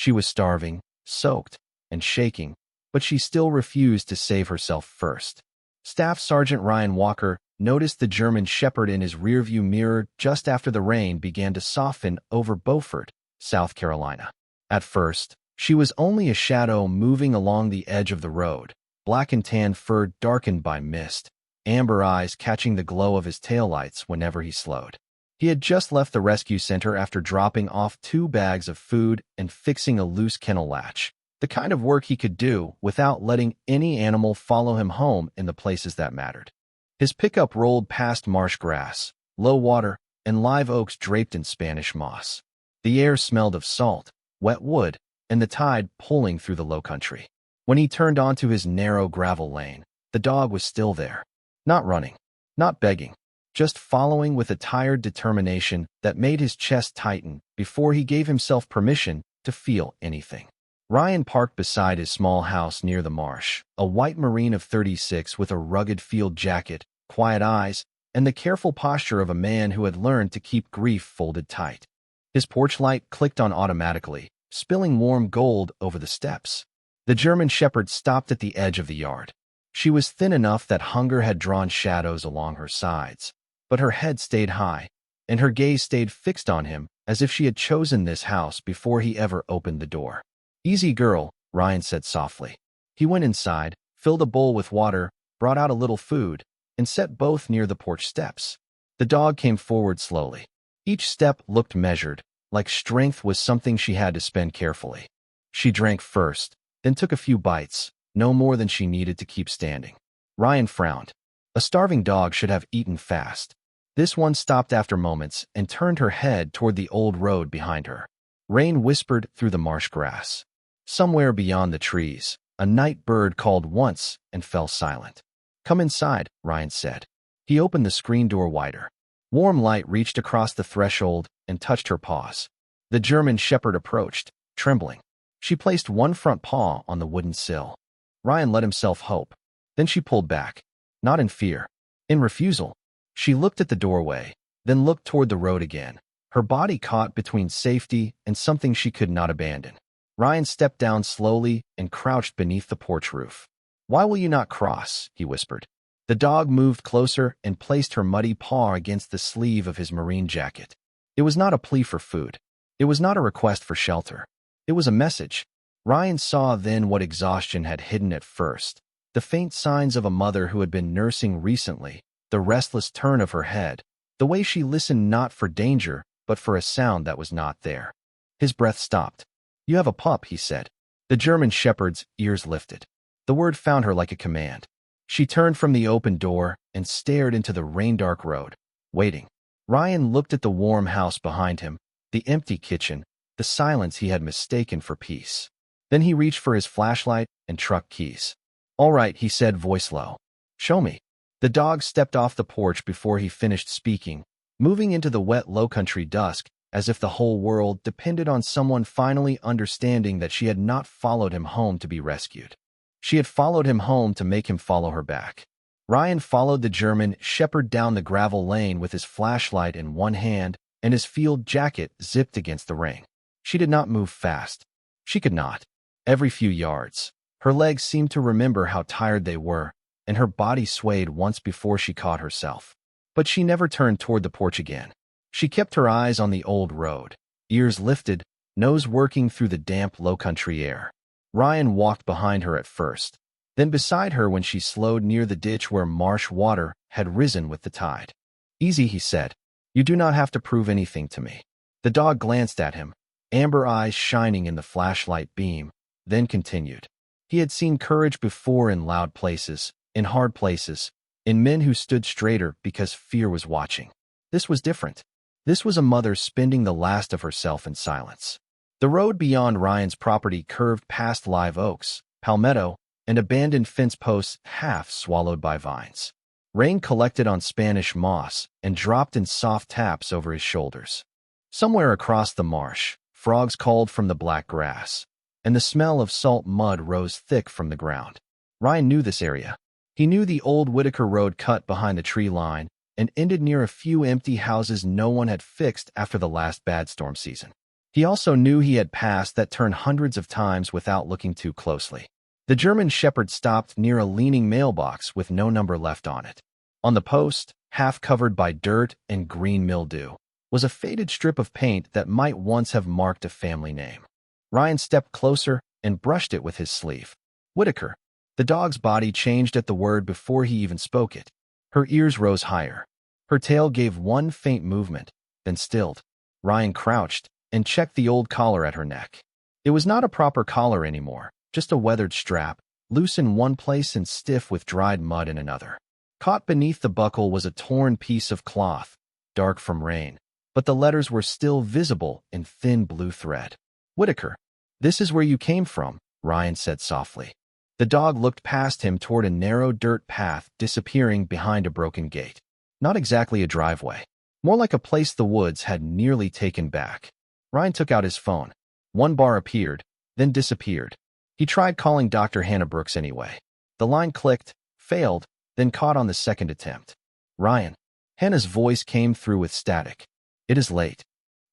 She was starving, soaked, and shaking, but she still refused to save herself first. Staff Sergeant Ryan Walker noticed the German Shepherd in his rearview mirror just after the rain began to soften over Beaufort, South Carolina. At first, she was only a shadow moving along the edge of the road, black and tan fur darkened by mist, amber eyes catching the glow of his taillights whenever he slowed. He had just left the rescue center after dropping off 2 bags of food and fixing a loose kennel latch, the kind of work he could do without letting any animal follow him home in the places that mattered. His pickup rolled past marsh grass, low water, and live oaks draped in Spanish moss. The air smelled of salt, wet wood, and the tide pulling through the low country. When he turned onto his narrow gravel lane, the dog was still there. Not running, not begging, just following with a tired determination that made his chest tighten before he gave himself permission to feel anything. Ryan parked beside his small house near the marsh, a white Marine of 36 with a rugged field jacket, quiet eyes, and the careful posture of a man who had learned to keep grief folded tight. His porch light clicked on automatically, spilling warm gold over the steps. The German Shepherd stopped at the edge of the yard. She was thin enough that hunger had drawn shadows along her sides, but her head stayed high, and her gaze stayed fixed on him as if she had chosen this house before he ever opened the door. "Easy, girl," Ryan said softly. He went inside, filled a bowl with water, brought out a little food, and set both near the porch steps. The dog came forward slowly. Each step looked measured, like strength was something she had to spend carefully. She drank first, then took a few bites, no more than she needed to keep standing. Ryan frowned. A starving dog should have eaten fast. This one stopped after moments and turned her head toward the old road behind her. Rain whispered through the marsh grass. Somewhere beyond the trees, a night bird called once and fell silent. "Come inside," Ryan said. He opened the screen door wider. Warm light reached across the threshold and touched her paws. The German Shepherd approached, trembling. She placed one front paw on the wooden sill. Ryan let himself hope. Then she pulled back, not in fear, in refusal. She looked at the doorway, then looked toward the road again, her body caught between safety and something she could not abandon. Ryan stepped down slowly and crouched beneath the porch roof. "Why will you not cross?" he whispered. The dog moved closer and placed her muddy paw against the sleeve of his Marine jacket. It was not a plea for food. It was not a request for shelter. It was a message. Ryan saw then what exhaustion had hidden at first, the faint signs of a mother who had been nursing recently, the restless turn of her head, the way she listened not for danger, but for a sound that was not there. His breath stopped. "You have a pup," he said. The German Shepherd's ears lifted. The word found her like a command. She turned from the open door and stared into the rain-dark road, waiting. Ryan looked at the warm house behind him, the empty kitchen, the silence he had mistaken for peace. Then he reached for his flashlight and truck keys. "All right," he said, voice low. "Show me." The dog stepped off the porch before he finished speaking, moving into the wet low-country dusk, as if the whole world depended on someone finally understanding that she had not followed him home to be rescued. She had followed him home to make him follow her back. Ryan followed the German Shepherd down the gravel lane with his flashlight in one hand and his field jacket zipped against the ring. She did not move fast. She could not. Every few yards, her legs seemed to remember how tired they were, and her body swayed once before she caught herself. But she never turned toward the porch again. She kept her eyes on the old road, ears lifted, nose working through the damp low-country air. Ryan walked behind her at first, then beside her when she slowed near the ditch where marsh water had risen with the tide. "Easy," he said. "You do not have to prove anything to me." The dog glanced at him, amber eyes shining in the flashlight beam, then continued. He had seen courage before in loud places, in hard places, in men who stood straighter because fear was watching. This was different. This was a mother spending the last of herself in silence. The road beyond Ryan's property curved past live oaks, palmetto, and abandoned fence posts half swallowed by vines. Rain collected on Spanish moss and dropped in soft taps over his shoulders. Somewhere across the marsh, frogs called from the black grass, and the smell of salt mud rose thick from the ground. Ryan knew this area. He knew the old Whitaker Road cut behind the tree line and ended near a few empty houses no one had fixed after the last bad storm season. He also knew he had passed that turn hundreds of times without looking too closely. The German Shepherd stopped near a leaning mailbox with no number left on it. On the post, half covered by dirt and green mildew, was a faded strip of paint that might once have marked a family name. Ryan stepped closer and brushed it with his sleeve. Whitaker. The dog's body changed at the word before he even spoke it. Her ears rose higher. Her tail gave one faint movement, then stilled. Ryan crouched and checked the old collar at her neck. It was not a proper collar anymore, just a weathered strap, loose in one place and stiff with dried mud in another. Caught beneath the buckle was a torn piece of cloth, dark from rain, but the letters were still visible in thin blue thread. Whitaker. This is where you came from, Ryan said softly. The dog looked past him toward a narrow dirt path disappearing behind a broken gate. Not exactly a driveway. More like a place the woods had nearly taken back. Ryan took out his phone. One bar appeared, then disappeared. He tried calling Dr. Hannah Brooks anyway. The line clicked, failed, then caught on the second attempt. Ryan. Hannah's voice came through with static. It is late.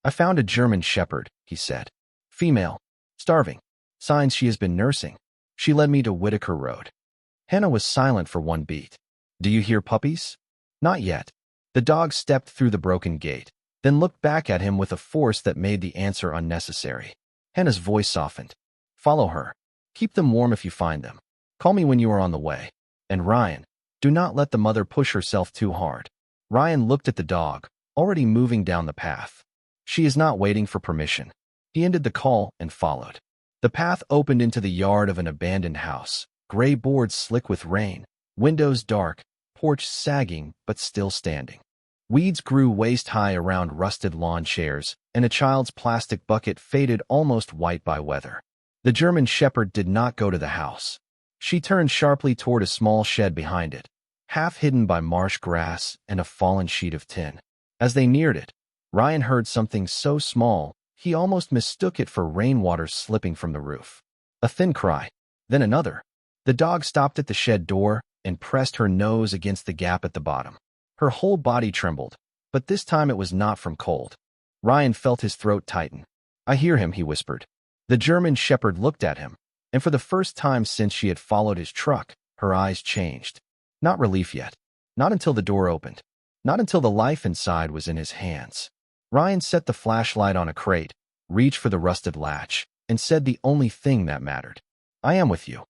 I found a German Shepherd, he said. Female. Starving. Signs she has been nursing. She led me to Whitaker Road. Hannah was silent for one beat. Do you hear puppies? Not yet. The dog stepped through the broken gate, then looked back at him with a force that made the answer unnecessary. Hannah's voice softened. Follow her. Keep them warm if you find them. Call me when you are on the way. And Ryan, do not let the mother push herself too hard. Ryan looked at the dog, already moving down the path. She is not waiting for permission. He ended the call and followed. The path opened into the yard of an abandoned house, gray boards slick with rain, windows dark, porch sagging but still standing. Weeds grew waist-high around rusted lawn chairs, and a child's plastic bucket faded almost white by weather. The German Shepherd did not go to the house. She turned sharply toward a small shed behind it, half hidden by marsh grass and a fallen sheet of tin. As they neared it, Ryan heard something so small he almost mistook it for rainwater slipping from the roof. A thin cry, then another. The dog stopped at the shed door and pressed her nose against the gap at the bottom. Her whole body trembled, but this time it was not from cold. Ryan felt his throat tighten. I hear him, he whispered. The German Shepherd looked at him, and for the first time since she had followed his truck, her eyes changed. Not relief yet. Not until the door opened. Not until the life inside was in his hands. Ryan set the flashlight on a crate, reached for the rusted latch, and said the only thing that mattered. I am with you.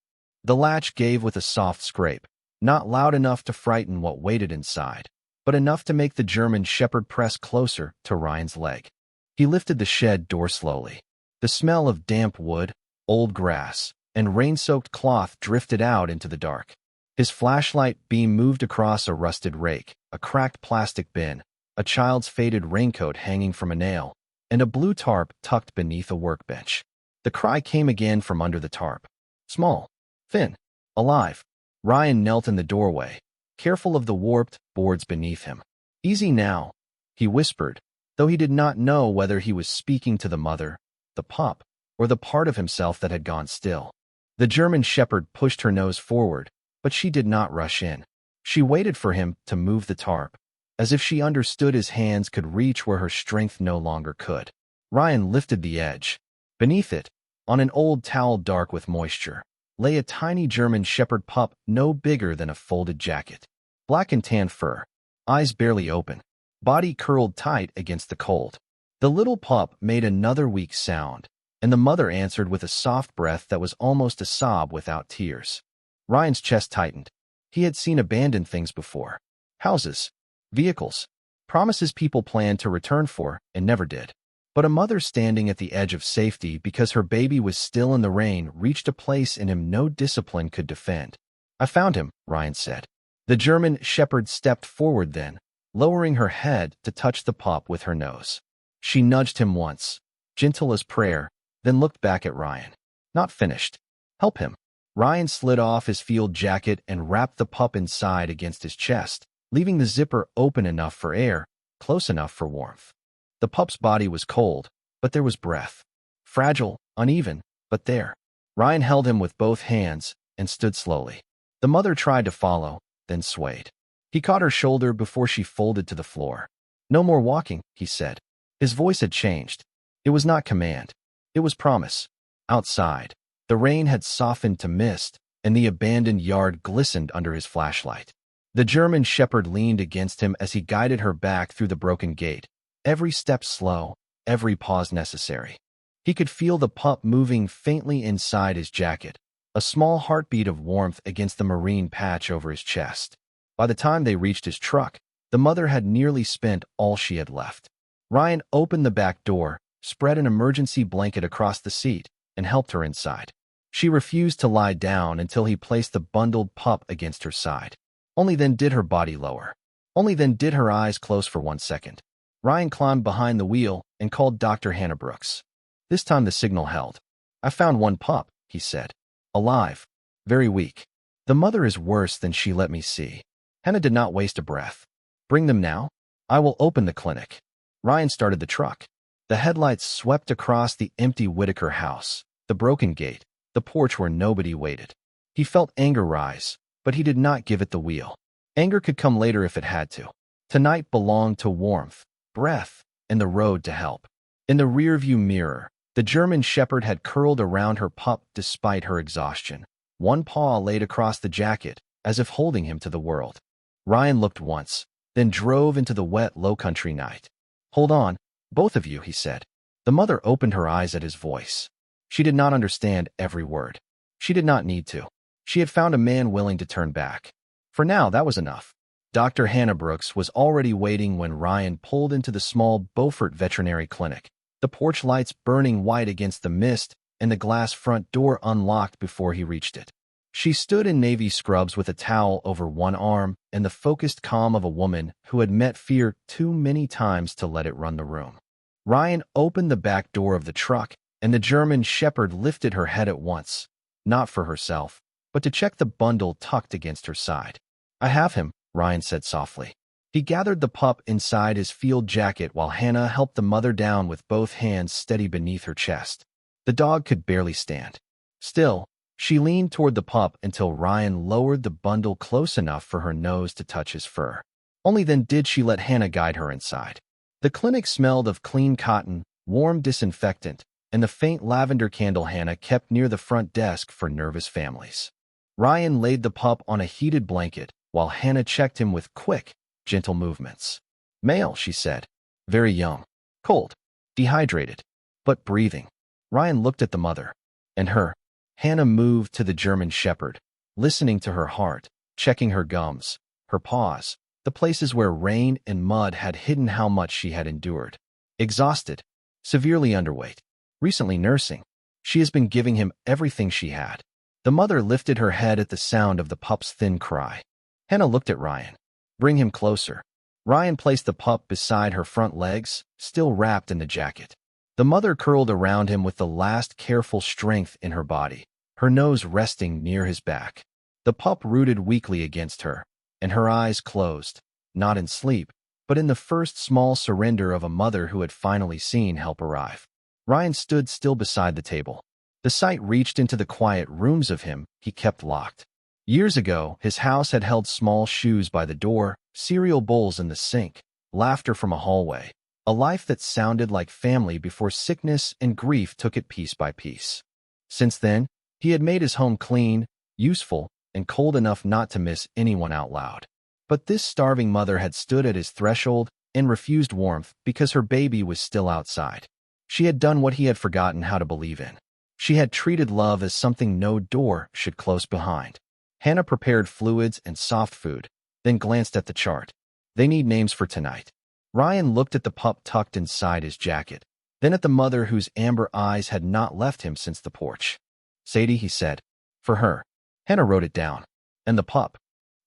The latch gave with a soft scrape, not loud enough to frighten what waited inside, but enough to make the German Shepherd press closer to Ryan's leg. He lifted the shed door slowly. The smell of damp wood, old grass, and rain-soaked cloth drifted out into the dark. His flashlight beam moved across a rusted rake, a cracked plastic bin, a child's faded raincoat hanging from a nail, and a blue tarp tucked beneath a workbench. The cry came again from under the tarp. Small, thin, alive. Ryan knelt in the doorway, careful of the warped boards beneath him. Easy now, he whispered, though he did not know whether he was speaking to the mother, the pup, or the part of himself that had gone still. The German Shepherd pushed her nose forward, but she did not rush in. She waited for him to move the tarp, as if she understood his hands could reach where her strength no longer could. Ryan lifted the edge. Beneath it, on an old towel dark with moisture, lay a tiny German Shepherd pup no bigger than a folded jacket. Black and tan fur, eyes barely open, body curled tight against the cold. The little pup made another weak sound, and the mother answered with a soft breath that was almost a sob without tears. Ryan's chest tightened. He had seen abandoned things before. Houses, vehicles, promises people planned to return for and never did. But a mother standing at the edge of safety because her baby was still in the rain reached a place in him no discipline could defend. I found him, Ryan said. The German Shepherd stepped forward then, lowering her head to touch the pup with her nose. She nudged him once, gentle as prayer, then looked back at Ryan. Not finished. Help him. Ryan slid off his field jacket and wrapped the pup inside against his chest, leaving the zipper open enough for air, close enough for warmth. The pup's body was cold, but there was breath. Fragile, uneven, but there. Ryan held him with both hands and stood slowly. The mother tried to follow, then swayed. He caught her shoulder before she folded to the floor. No more walking, he said. His voice had changed. It was not command. It was promise. Outside, the rain had softened to mist, and the abandoned yard glistened under his flashlight. The German shepherd leaned against him as he guided her back through the broken gate, every step slow, every pause necessary. He could feel the pup moving faintly inside his jacket, a small heartbeat of warmth against the marine patch over his chest. By the time they reached his truck, the mother had nearly spent all she had left. Ryan opened the back door, spread an emergency blanket across the seat, and helped her inside. She refused to lie down until he placed the bundled pup against her side. Only then did her body lower. Only then did her eyes close for 1 second. Ryan climbed behind the wheel and called Dr. Hannah Brooks. This time the signal held. "I found one pup," he said. "Alive. Very weak. The mother is worse than she let me see." Hannah did not waste a breath. "Bring them now? I will open the clinic." Ryan started the truck. The headlights swept across the empty Whitaker house, the broken gate, the porch where nobody waited. He felt anger rise, but he did not give it the wheel. Anger could come later if it had to. Tonight belonged to warmth, breath, and the road to help. In the rearview mirror, the German shepherd had curled around her pup despite her exhaustion. One paw laid across the jacket, as if holding him to the world. Ryan looked once, then drove into the wet low-country night. "Hold on, both of you," he said. The mother opened her eyes at his voice. She did not understand every word. She did not need to. She had found a man willing to turn back. For now, that was enough. Dr. Hannah Brooks was already waiting when Ryan pulled into the small Beaufort veterinary clinic, the porch lights burning white against the mist and the glass front door unlocked before he reached it. She stood in navy scrubs with a towel over one arm and the focused calm of a woman who had met fear too many times to let it run the room. Ryan opened the back door of the truck, and the German shepherd lifted her head at once, not for herself, but to check the bundle tucked against her side. "I have him," Ryan said softly. He gathered the pup inside his field jacket while Hannah helped the mother down with both hands steady beneath her chest. The dog could barely stand. Still, she leaned toward the pup until Ryan lowered the bundle close enough for her nose to touch his fur. Only then did she let Hannah guide her inside. The clinic smelled of clean cotton, warm disinfectant, and the faint lavender candle Hannah kept near the front desk for nervous families. Ryan laid the pup on a heated blanket while Hannah checked him with quick, gentle movements. "Male," she said. "Very young. Cold. Dehydrated. But breathing." Ryan looked at the mother. And her. Hannah moved to the German shepherd, listening to her heart, checking her gums, her paws, the places where rain and mud had hidden how much she had endured. Exhausted. Severely underweight. Recently nursing. She has been giving him everything she had. The mother lifted her head at the sound of the pup's thin cry. Hannah looked at Ryan. "Bring him closer." Ryan placed the pup beside her front legs, still wrapped in the jacket. The mother curled around him with the last careful strength in her body, her nose resting near his back. The pup rooted weakly against her, and her eyes closed, not in sleep, but in the first small surrender of a mother who had finally seen help arrive. Ryan stood still beside the table. The sight reached into the quiet rooms of him he kept locked. Years ago, his house had held small shoes by the door, cereal bowls in the sink, laughter from a hallway, a life that sounded like family before sickness and grief took it piece by piece. Since then, he had made his home clean, useful, and cold enough not to miss anyone out loud. But this starving mother had stood at his threshold and refused warmth because her baby was still outside. She had done what he had forgotten how to believe in. She had treated love as something no door should close behind. Hannah prepared fluids and soft food, then glanced at the chart. "They need names for tonight." Ryan looked at the pup tucked inside his jacket, then at the mother whose amber eyes had not left him since the porch. "Sadie," he said. "For her." Hannah wrote it down. "And the pup."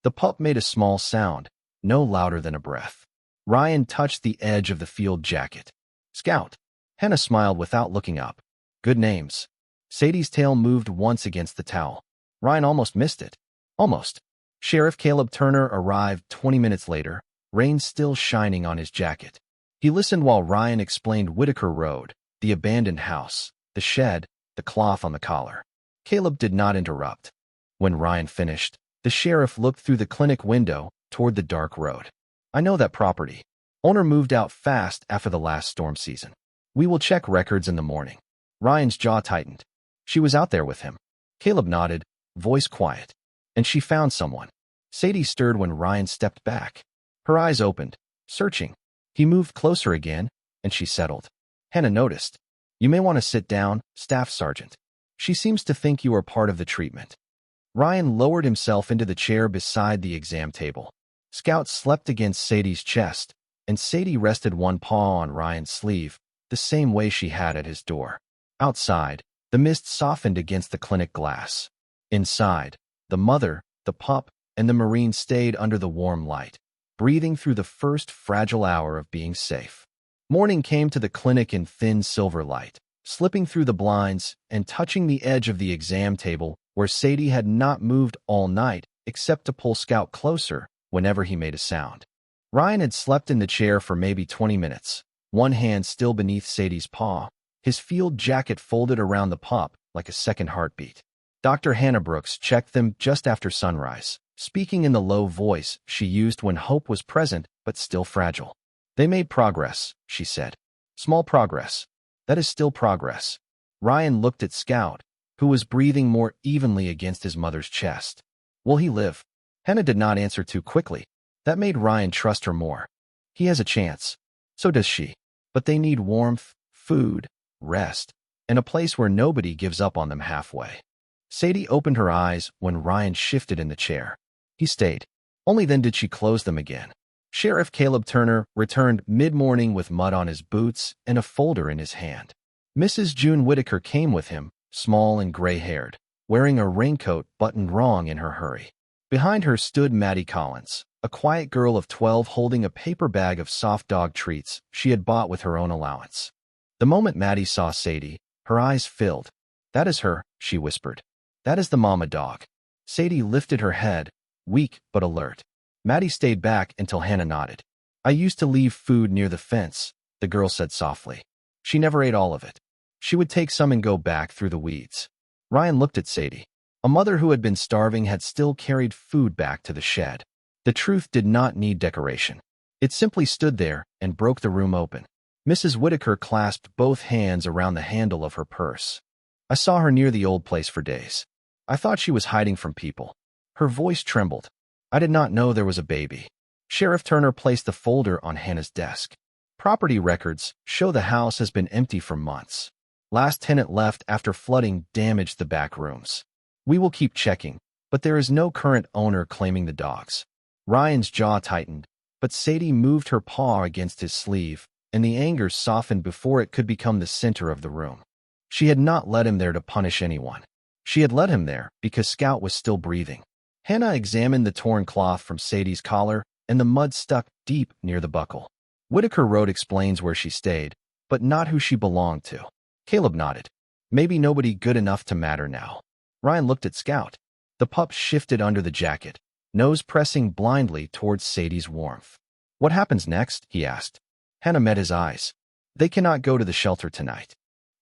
The pup made a small sound, no louder than a breath. Ryan touched the edge of the field jacket. "Scout." Hannah smiled without looking up. "Good names." Sadie's tail moved once against the towel. Ryan almost missed it. Almost. Sheriff Caleb Turner arrived 20 minutes later, rain still shining on his jacket. He listened while Ryan explained Whitaker Road, the abandoned house, the shed, the cloth on the collar. Caleb did not interrupt. When Ryan finished, the sheriff looked through the clinic window toward the dark road. "I know that property. Owner moved out fast after the last storm season. We will check records in the morning. Ryan's jaw tightened. She was out there with him. Caleb nodded, voice quiet. And she found someone. Sadie stirred when Ryan stepped back. Her eyes opened, searching. He moved closer again, and she settled. Hannah noticed. You may want to sit down, Staff Sergeant. She seems to think you are part of the treatment. Ryan lowered himself into the chair beside the exam table. Scout slept against Sadie's chest, and Sadie rested one paw on Ryan's sleeve, the same way she had at his door. Outside, the mist softened against the clinic glass. Inside, the mother, the pup, and the Marine stayed under the warm light, breathing through the first fragile hour of being safe. Morning came to the clinic in thin silver light, slipping through the blinds and touching the edge of the exam table where Sadie had not moved all night except to pull Scout closer whenever he made a sound. Ryan had slept in the chair for maybe 20 minutes, one hand still beneath Sadie's paw, his field jacket folded around the pup like a second heartbeat. Dr. Hannah Brooks checked them just after sunrise, speaking in the low voice she used when hope was present but still fragile. They made progress, she said. Small progress. That is still progress. Ryan looked at Scout, who was breathing more evenly against his mother's chest. Will he live? Hannah did not answer too quickly. That made Ryan trust her more. He has a chance. So does she. But they need warmth, food, rest, and a place where nobody gives up on them halfway. Sadie opened her eyes when Ryan shifted in the chair. He stayed. Only then did she close them again. Sheriff Caleb Turner returned mid-morning with mud on his boots and a folder in his hand. Mrs. June Whitaker came with him, small and gray-haired, wearing a raincoat buttoned wrong in her hurry. Behind her stood Maddie Collins, a quiet girl of 12 holding a paper bag of soft dog treats she had bought with her own allowance. The moment Maddie saw Sadie, her eyes filled. That is her, she whispered. That is the mama dog. Sadie lifted her head, weak but alert. Maddie stayed back until Hannah nodded. I used to leave food near the fence, the girl said softly. She never ate all of it. She would take some and go back through the weeds. Ryan looked at Sadie. A mother who had been starving had still carried food back to the shed. The truth did not need decoration. It simply stood there and broke the room open. Mrs. Whitaker clasped both hands around the handle of her purse. I saw her near the old place for days. I thought she was hiding from people. Her voice trembled. I did not know there was a baby. Sheriff Turner placed the folder on Hannah's desk. Property records show the house has been empty for months. Last tenant left after flooding damaged the back rooms. We will keep checking, but there is no current owner claiming the dogs. Ryan's jaw tightened, but Sadie moved her paw against his sleeve, and the anger softened before it could become the center of the room. She had not led him there to punish anyone. She had led him there because Scout was still breathing. Hannah examined the torn cloth from Sadie's collar and the mud stuck deep near the buckle. Whitaker Road explains where she stayed, but not who she belonged to. Caleb nodded. Maybe nobody good enough to matter now. Ryan looked at Scout. The pup shifted under the jacket, nose pressing blindly towards Sadie's warmth. What happens next? He asked. Hannah met his eyes. They cannot go to the shelter tonight.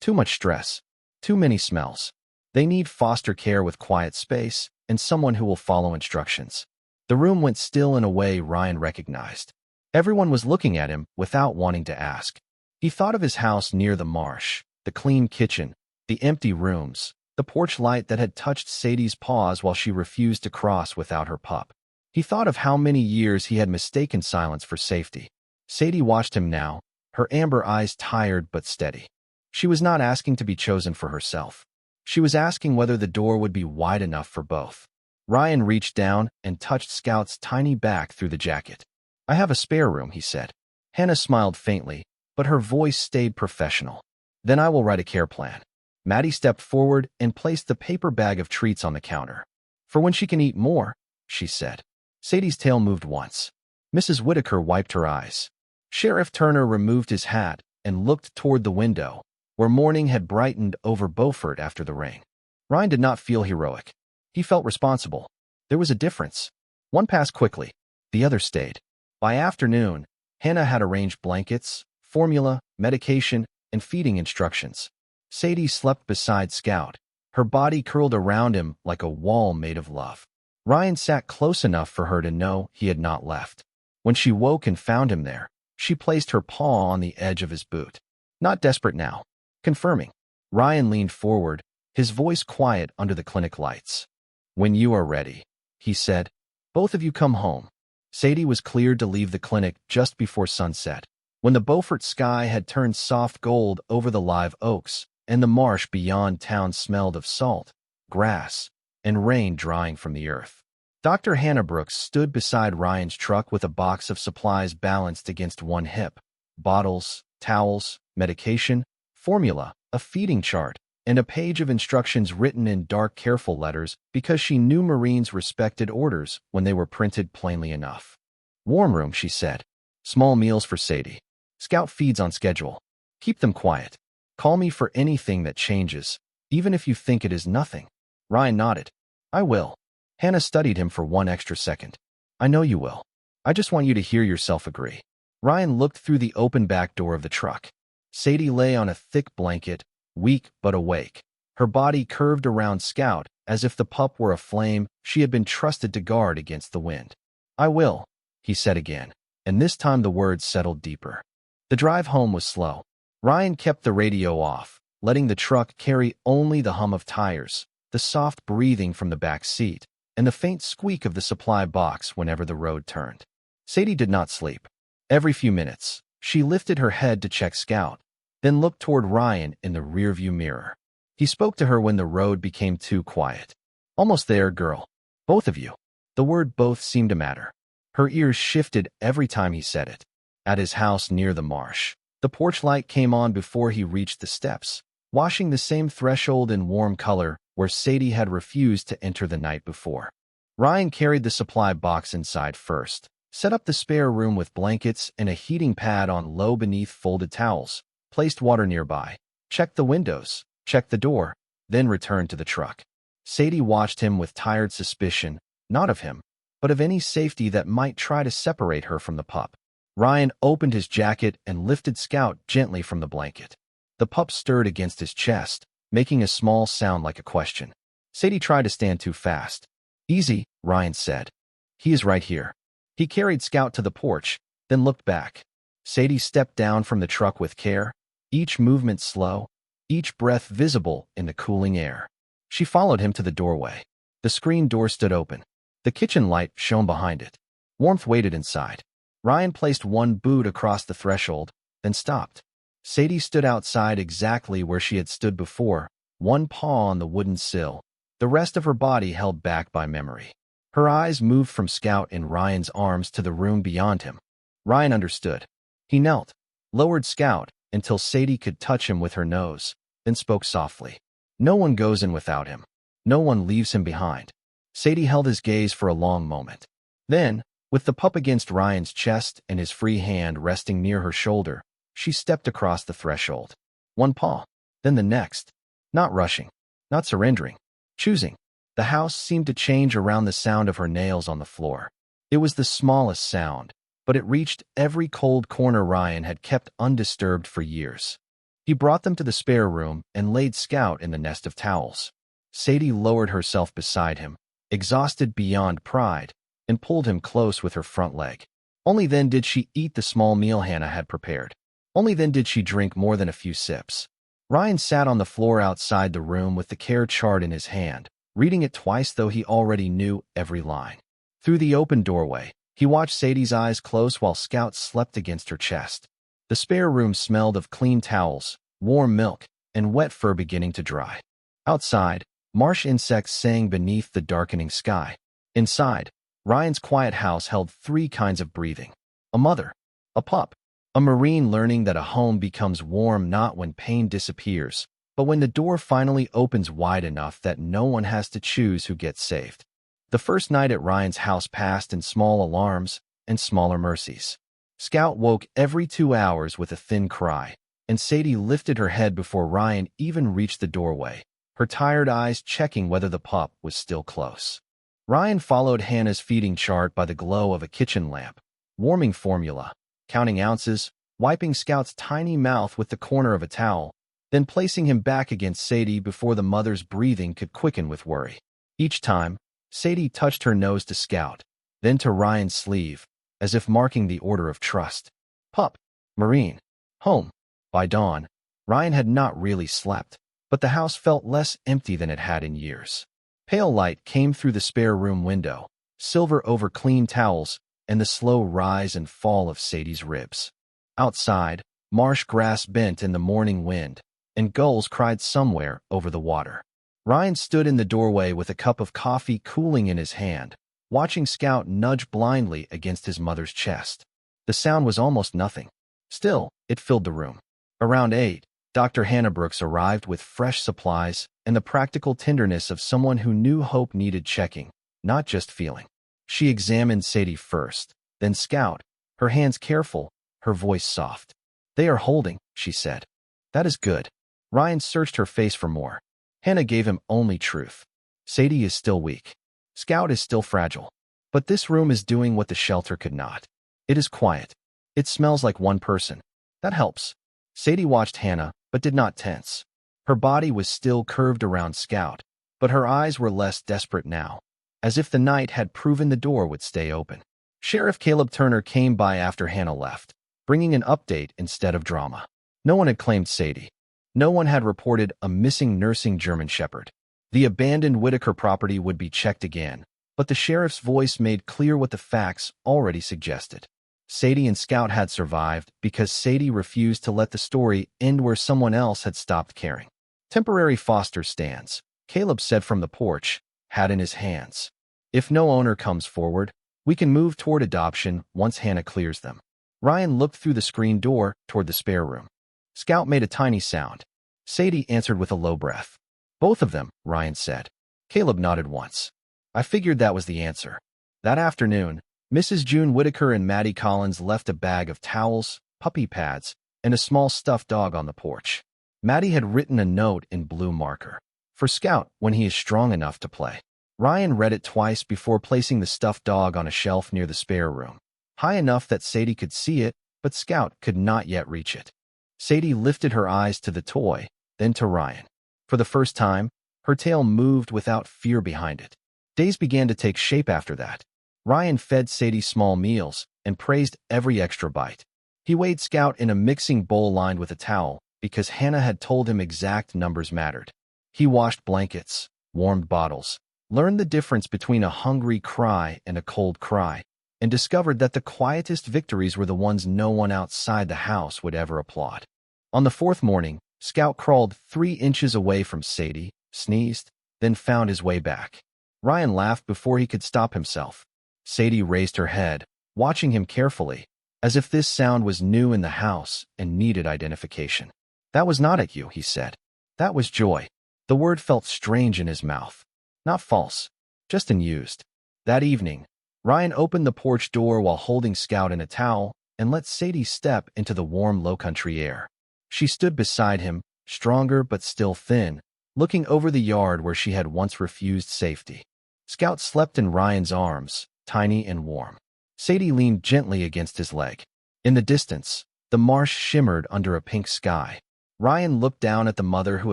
Too much stress. Too many smells. They need foster care with quiet space and someone who will follow instructions. The room went still in a way Ryan recognized. Everyone was looking at him without wanting to ask. He thought of his house near the marsh, the clean kitchen, the empty rooms, the porch light that had touched Sadie's paws while she refused to cross without her pup. He thought of how many years he had mistaken silence for safety. Sadie watched him now, her amber eyes tired but steady. She was not asking to be chosen for herself. She was asking whether the door would be wide enough for both. Ryan reached down and touched Scout's tiny back through the jacket. I have a spare room, he said. Hannah smiled faintly, but her voice stayed professional. Then I will write a care plan. Maddie stepped forward and placed the paper bag of treats on the counter. For when she can eat more, she said. Sadie's tail moved once. Mrs. Whitaker wiped her eyes. Sheriff Turner removed his hat and looked toward the window, where morning had brightened over Beaufort after the rain. Ryan did not feel heroic. He felt responsible. There was a difference. One passed quickly. The other stayed. By afternoon, Hannah had arranged blankets, formula, medication, and feeding instructions. Sadie slept beside Scout, her body curled around him like a wall made of love. Ryan sat close enough for her to know he had not left. When she woke and found him there, she placed her paw on the edge of his boot. Not desperate now. Confirming. Ryan leaned forward, his voice quiet under the clinic lights. When you are ready, he said. Both of you come home. Sadie was cleared to leave the clinic just before sunset, when the Beaufort sky had turned soft gold over the live oaks, and the marsh beyond town smelled of salt, grass, and rain drying from the earth. Dr. Hannah Brooks stood beside Ryan's truck with a box of supplies balanced against one hip. Bottles, towels, medication, formula, a feeding chart, and a page of instructions written in dark, careful letters because she knew Marines respected orders when they were printed plainly enough. Warm room, she said. Small meals for Sadie. Scout feeds on schedule. Keep them quiet. Call me for anything that changes, even if you think it is nothing. Ryan nodded. I will. Hannah studied him for one extra second. I know you will. I just want you to hear yourself agree. Ryan looked through the open back door of the truck. Sadie lay on a thick blanket, weak but awake. Her body curved around Scout as if the pup were a flame she had been trusted to guard against the wind. I will, he said again, and this time the words settled deeper. The drive home was slow. Ryan kept the radio off, letting the truck carry only the hum of tires, the soft breathing from the back seat, and the faint squeak of the supply box whenever the road turned. Sadie did not sleep. Every few minutes, she lifted her head to check Scout, then looked toward Ryan in the rearview mirror. He spoke to her when the road became too quiet. Almost there, girl. Both of you. The word both seemed to matter. Her ears shifted every time he said it. At his house near the marsh, the porch light came on before he reached the steps, washing the same threshold in warm color where Sadie had refused to enter the night before. Ryan carried the supply box inside first, set up the spare room with blankets and a heating pad on low beneath folded towels, placed water nearby, checked the windows, checked the door, then returned to the truck. Sadie watched him with tired suspicion, not of him, but of any safety that might try to separate her from the pup. Ryan opened his jacket and lifted Scout gently from the blanket. The pup stirred against his chest, making a small sound like a question. Sadie tried to stand too fast. Easy, Ryan said. He is right here. He carried Scout to the porch, then looked back. Sadie stepped down from the truck with care, each movement slow, each breath visible in the cooling air. She followed him to the doorway. The screen door stood open. The kitchen light shone behind it. Warmth waited inside. Ryan placed one boot across the threshold, then stopped. Sadie stood outside exactly where she had stood before, one paw on the wooden sill, the rest of her body held back by memory. Her eyes moved from Scout in Ryan's arms to the room beyond him. Ryan understood. He knelt, lowered Scout until Sadie could touch him with her nose, then spoke softly. No one goes in without him. No one leaves him behind. Sadie held his gaze for a long moment. Then, with the pup against Ryan's chest and his free hand resting near her shoulder, she stepped across the threshold. One paw, then the next. Not rushing, not surrendering, choosing. The house seemed to change around the sound of her nails on the floor. It was the smallest sound, but it reached every cold corner Ryan had kept undisturbed for years. He brought them to the spare room and laid Scout in the nest of towels. Sadie lowered herself beside him, exhausted beyond pride, and pulled him close with her front leg. Only then did she eat the small meal Hannah had prepared. Only then did she drink more than a few sips. Ryan sat on the floor outside the room with the care chart in his hand, reading it twice though he already knew every line. Through the open doorway, he watched Sadie's eyes close while Scout slept against her chest. The spare room smelled of clean towels, warm milk, and wet fur beginning to dry. Outside, marsh insects sang beneath the darkening sky. Inside, Ryan's quiet house held three kinds of breathing. A mother, a pup, a Marine learning that a home becomes warm not when pain disappears, but when the door finally opens wide enough that no one has to choose who gets saved. The first night at Ryan's house passed in small alarms and smaller mercies. Scout woke every 2 hours with a thin cry, and Sadie lifted her head before Ryan even reached the doorway, her tired eyes checking whether the pup was still close. Ryan followed Hannah's feeding chart by the glow of a kitchen lamp, warming formula, counting ounces, wiping Scout's tiny mouth with the corner of a towel, then placing him back against Sadie before the mother's breathing could quicken with worry. Each time, Sadie touched her nose to Scout, then to Ryan's sleeve, as if marking the order of trust. Pup, Marine, home. By dawn, Ryan had not really slept, but the house felt less empty than it had in years. Pale light came through the spare room window, silver over clean towels, and the slow rise and fall of Sadie's ribs. Outside, marsh grass bent in the morning wind, and gulls cried somewhere over the water. Ryan stood in the doorway with a cup of coffee cooling in his hand, watching Scout nudge blindly against his mother's chest. The sound was almost nothing. Still, it filled the room. Around 8, Dr. Hannah Brooks arrived with fresh supplies and the practical tenderness of someone who knew hope needed checking, not just feeling. She examined Sadie first, then Scout, her hands careful, her voice soft. "They are holding," she said. "That is good." Ryan searched her face for more. Hannah gave him only truth. "Sadie is still weak. Scout is still fragile. But this room is doing what the shelter could not. It is quiet. It smells like one person. That helps." Sadie watched Hannah, but did not tense. Her body was still curved around Scout, but her eyes were less desperate now, as if the night had proven the door would stay open. Sheriff Caleb Turner came by after Hannah left, bringing an update instead of drama. No one had claimed Sadie. No one had reported a missing nursing German Shepherd. The abandoned Whitaker property would be checked again, but the sheriff's voice made clear what the facts already suggested. Sadie and Scout had survived because Sadie refused to let the story end where someone else had stopped caring. Temporary foster stands, Caleb said from the porch, had in his hands. "If no owner comes forward, we can move toward adoption once Hannah clears them." Ryan looked through the screen door toward the spare room. Scout made a tiny sound. Sadie answered with a low breath. "Both of them," Ryan said. Caleb nodded once. "I figured that was the answer." That afternoon, Mrs. June Whitaker and Maddie Collins left a bag of towels, puppy pads, and a small stuffed dog on the porch. Maddie had written a note in blue marker. "For Scout when he is strong enough to play." Ryan read it twice before placing the stuffed dog on a shelf near the spare room, high enough that Sadie could see it, but Scout could not yet reach it. Sadie lifted her eyes to the toy, then to Ryan. For the first time, her tail moved without fear behind it. Days began to take shape after that. Ryan fed Sadie small meals and praised every extra bite. He weighed Scout in a mixing bowl lined with a towel because Hannah had told him exact numbers mattered. He washed blankets, warmed bottles, learned the difference between a hungry cry and a cold cry, and discovered that the quietest victories were the ones no one outside the house would ever applaud. On the 4th morning, Scout crawled 3 inches away from Sadie, sneezed, then found his way back. Ryan laughed before he could stop himself. Sadie raised her head, watching him carefully, as if this sound was new in the house and needed identification. "That was not at you," he said. "That was joy." The word felt strange in his mouth. Not false, just unused. That evening, Ryan opened the porch door while holding Scout in a towel and let Sadie step into the warm low-country air. She stood beside him, stronger but still thin, looking over the yard where she had once refused safety. Scout slept in Ryan's arms, tiny and warm. Sadie leaned gently against his leg. In the distance, the marsh shimmered under a pink sky. Ryan looked down at the mother who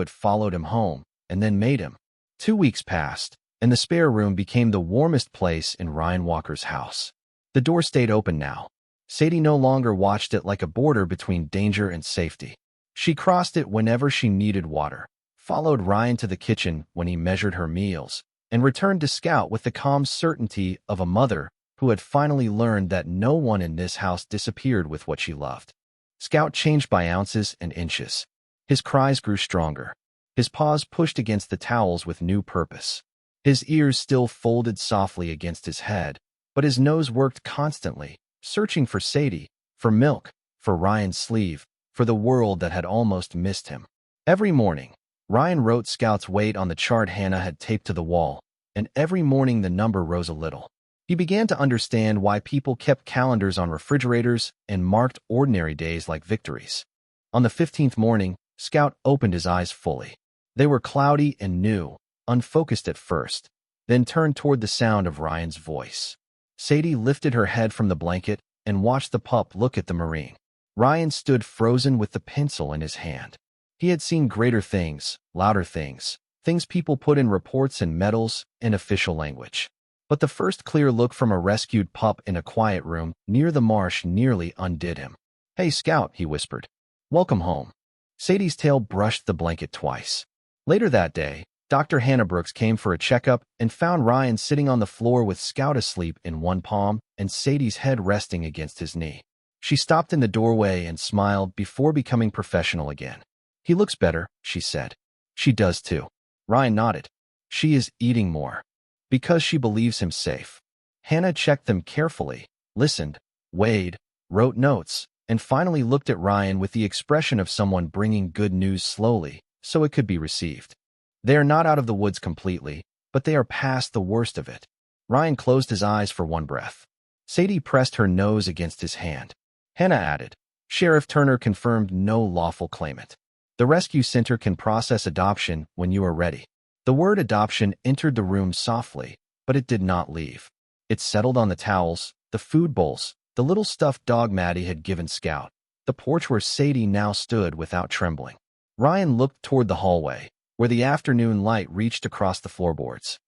had followed him home and then made him. 2 weeks passed, and the spare room became the warmest place in Ryan Walker's house. The door stayed open now. Sadie no longer watched it like a border between danger and safety. She crossed it whenever she needed water, followed Ryan to the kitchen when he measured her meals, and returned to Scout with the calm certainty of a mother who had finally learned that no one in this house disappeared with what she loved. Scout changed by ounces and inches. His cries grew stronger. His paws pushed against the towels with new purpose. His ears still folded softly against his head, but his nose worked constantly, searching for Sadie, for milk, for Ryan's sleeve, for the world that had almost missed him. Every morning, Ryan wrote Scout's weight on the chart Hannah had taped to the wall, and every morning the number rose a little. He began to understand why people kept calendars on refrigerators and marked ordinary days like victories. On the 15th morning, Scout opened his eyes fully. They were cloudy and new, unfocused at first, then turned toward the sound of Ryan's voice. Sadie lifted her head from the blanket and watched the pup look at the Marine. Ryan stood frozen with the pencil in his hand. He had seen greater things, louder things, things people put in reports and medals and official language. But the first clear look from a rescued pup in a quiet room near the marsh nearly undid him. "Hey, Scout," he whispered. "Welcome home." Sadie's tail brushed the blanket twice. Later that day, Dr. Hannah Brooks came for a checkup and found Ryan sitting on the floor with Scout asleep in one palm and Sadie's head resting against his knee. She stopped in the doorway and smiled before becoming professional again. "He looks better," she said. "She does too." Ryan nodded. "She is eating more." Because she believes him safe. Hannah checked them carefully, listened, weighed, wrote notes, and finally looked at Ryan with the expression of someone bringing good news slowly, so it could be received. They are not out of the woods completely, but they are past the worst of it. Ryan closed his eyes for one breath. Sadie pressed her nose against his hand. Hannah added, "Sheriff Turner confirmed no lawful claimant. The rescue center can process adoption when you are ready." The word adoption entered the room softly, but it did not leave. It settled on the towels, the food bowls, the little stuffed dog Maddie had given Scout, the porch where Sadie now stood without trembling. Ryan looked toward the hallway, where the afternoon light reached across the floorboards.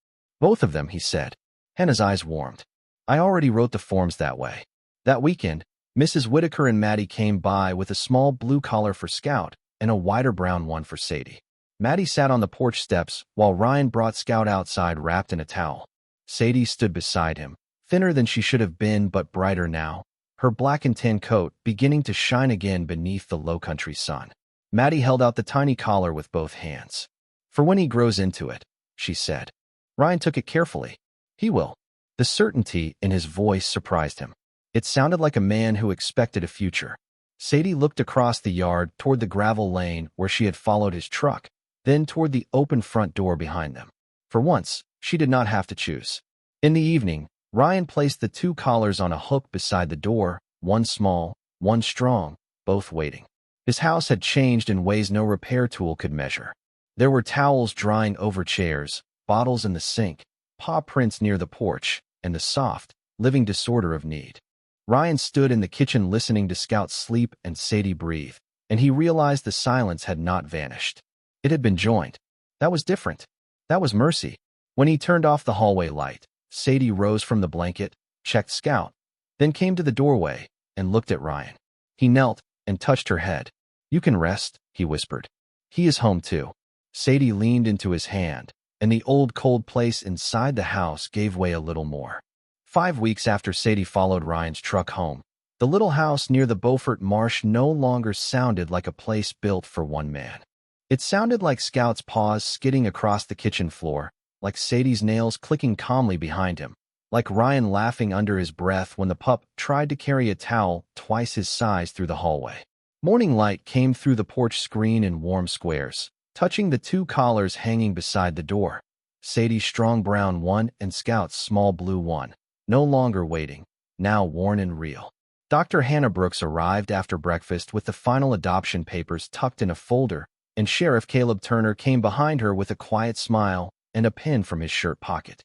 "Both of them," he said. Hannah's eyes warmed. "I already wrote the forms that way." That weekend, Mrs. Whitaker and Maddie came by with a small blue collar for Scout and a wider brown one for Sadie. Maddie sat on the porch steps while Ryan brought Scout outside wrapped in a towel. Sadie stood beside him, thinner than she should have been but brighter now, her black and tan coat beginning to shine again beneath the low-country sun. Maddie held out the tiny collar with both hands. "For when he grows into it," she said. Ryan took it carefully. "He will." The certainty in his voice surprised him. It sounded like a man who expected a future. Sadie looked across the yard toward the gravel lane where she had followed his truck, then toward the open front door behind them. For once, she did not have to choose. In the evening, Ryan placed the two collars on a hook beside the door, one small, one strong, both waiting. His house had changed in ways no repair tool could measure. There were towels drying over chairs, bottles in the sink, paw prints near the porch, and the soft, living disorder of need. Ryan stood in the kitchen listening to Scout sleep and Sadie breathe, and he realized the silence had not vanished. It had been joined. That was different. That was mercy. When he turned off the hallway light, Sadie rose from the blanket, checked Scout, then came to the doorway and looked at Ryan. He knelt and touched her head. "You can rest," he whispered. "He is home too." Sadie leaned into his hand, and the old cold place inside the house gave way a little more. 5 weeks after Sadie followed Ryan's truck home, the little house near the Beaufort marsh no longer sounded like a place built for one man. It sounded like Scout's paws skidding across the kitchen floor, like Sadie's nails clicking calmly behind him, like Ryan laughing under his breath when the pup tried to carry a towel twice his size through the hallway. Morning light came through the porch screen in warm squares, touching the two collars hanging beside the door. Sadie's strong brown one and Scout's small blue one, no longer waiting, now worn and real. Dr. Hannah Brooks arrived after breakfast with the final adoption papers tucked in a folder, and Sheriff Caleb Turner came behind her with a quiet smile and a pen from his shirt pocket.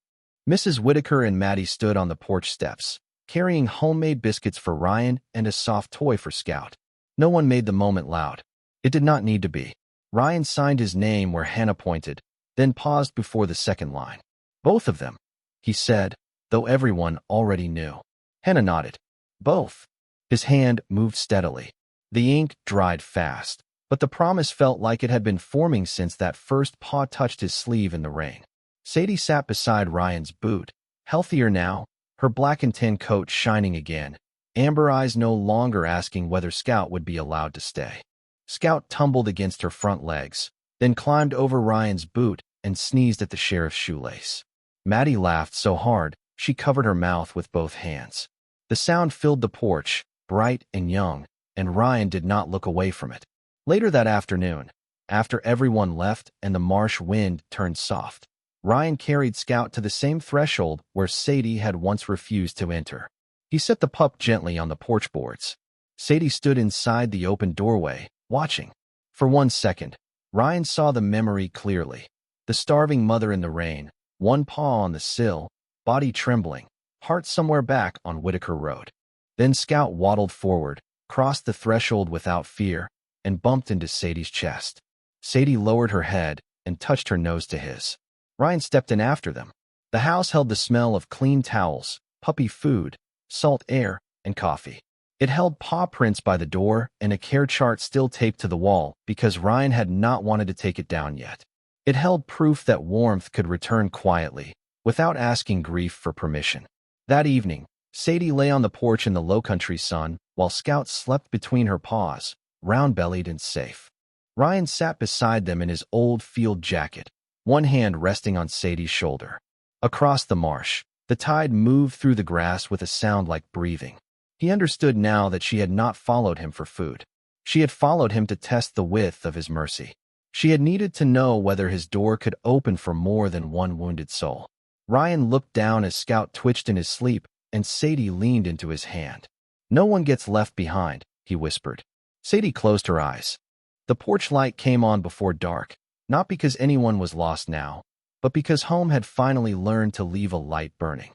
Mrs. Whitaker and Maddie stood on the porch steps, carrying homemade biscuits for Ryan and a soft toy for Scout. No one made the moment loud. It did not need to be. Ryan signed his name where Hannah pointed, then paused before the second line. "Both of them," he said, though everyone already knew. Hannah nodded. "Both." His hand moved steadily. The ink dried fast, but the promise felt like it had been forming since that first paw touched his sleeve in the rain. Sadie sat beside Ryan's boot, healthier now, her black and tan coat shining again, amber eyes no longer asking whether Scout would be allowed to stay. Scout tumbled against her front legs, then climbed over Ryan's boot and sneezed at the sheriff's shoelace. Maddie laughed so hard, she covered her mouth with both hands. The sound filled the porch, bright and young, and Ryan did not look away from it. Later that afternoon, after everyone left and the marsh wind turned soft, Ryan carried Scout to the same threshold where Sadie had once refused to enter. He set the pup gently on the porch boards. Sadie stood inside the open doorway, watching. For 1 second, Ryan saw the memory clearly. The starving mother in the rain, one paw on the sill, body trembling, heart somewhere back on Whitaker Road. Then Scout waddled forward, crossed the threshold without fear, and bumped into Sadie's chest. Sadie lowered her head and touched her nose to his. Ryan stepped in after them. The house held the smell of clean towels, puppy food, salt air, and coffee. It held paw prints by the door and a care chart still taped to the wall because Ryan had not wanted to take it down yet. It held proof that warmth could return quietly, without asking grief for permission. That evening, Sadie lay on the porch in the low-country sun while Scout slept between her paws, round-bellied and safe. Ryan sat beside them in his old field jacket, one hand resting on Sadie's shoulder. Across the marsh, the tide moved through the grass with a sound like breathing. He understood now that she had not followed him for food. She had followed him to test the width of his mercy. She had needed to know whether his door could open for more than one wounded soul. Ryan looked down as Scout twitched in his sleep, and Sadie leaned into his hand. "No one gets left behind," he whispered. Sadie closed her eyes. The porch light came on before dark, not because anyone was lost now, but because home had finally learned to leave a light burning.